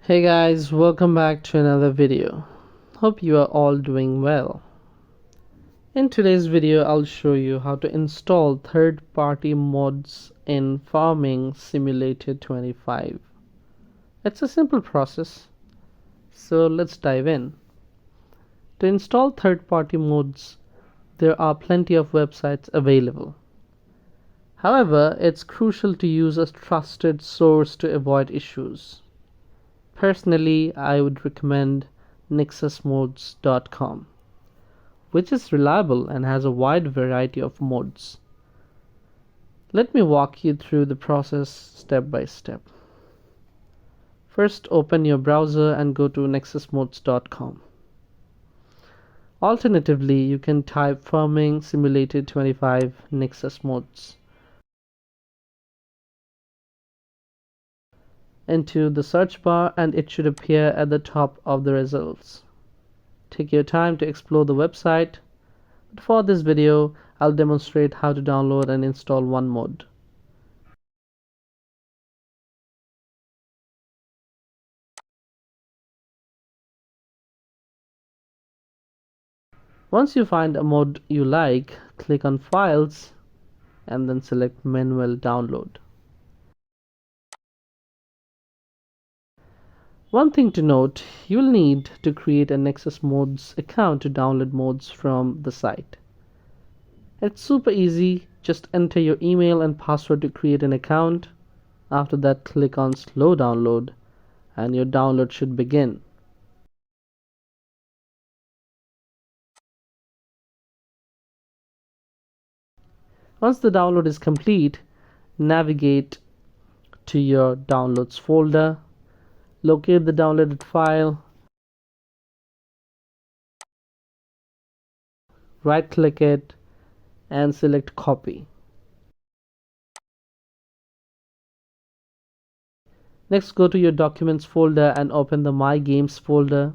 Hey guys, welcome back to another video. Hope you are all doing well. In today's video, I'll show you how to install third-party mods in Farming Simulator 25. It's a simple process, so let's dive in. To install third-party mods, there are plenty of websites available. However, it's crucial to use a trusted source to avoid issues. Personally, I would recommend nexusmods.com, which is reliable and has a wide variety of mods. Let me walk you through the process step by step. First, open your browser and go to nexusmods.com. Alternatively, you can type Farming Simulator 25 Nexus Mods into the search bar and it should appear at the top of the results. Take your time to explore the website, but for this video I'll demonstrate how to download and install one mod. Once you find a mod you like, click on Files and then select Manual Download. One thing to note, you'll need to create a Nexus Mods account to download mods from the site. It's super easy, just enter your email and password to create an account. After that, click on Slow Download and your download should begin. Once the download is complete, navigate to your Downloads folder. Locate the downloaded file, right-click it, and select Copy. Next, go to your Documents folder and open the My Games folder.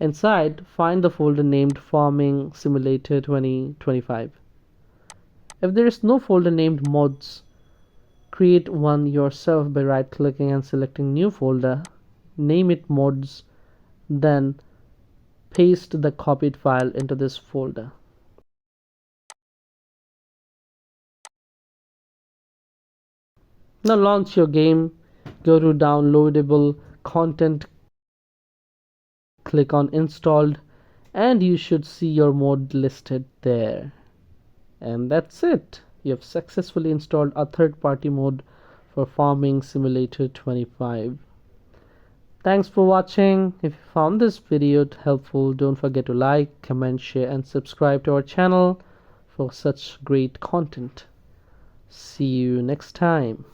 Inside, find the folder named Farming Simulator 2025. If there is no folder named Mods, create one yourself by right-clicking and selecting New Folder, name it Mods, then paste the copied file into this folder. Now launch your game, go to Downloadable Content, click on Installed, and you should see your mod listed there. And that's it. You have successfully installed a third-party mod for Farming Simulator 25. Thanks for watching. If you found this video helpful, don't forget to like, comment, share, and subscribe to our channel for such great content. See you next time.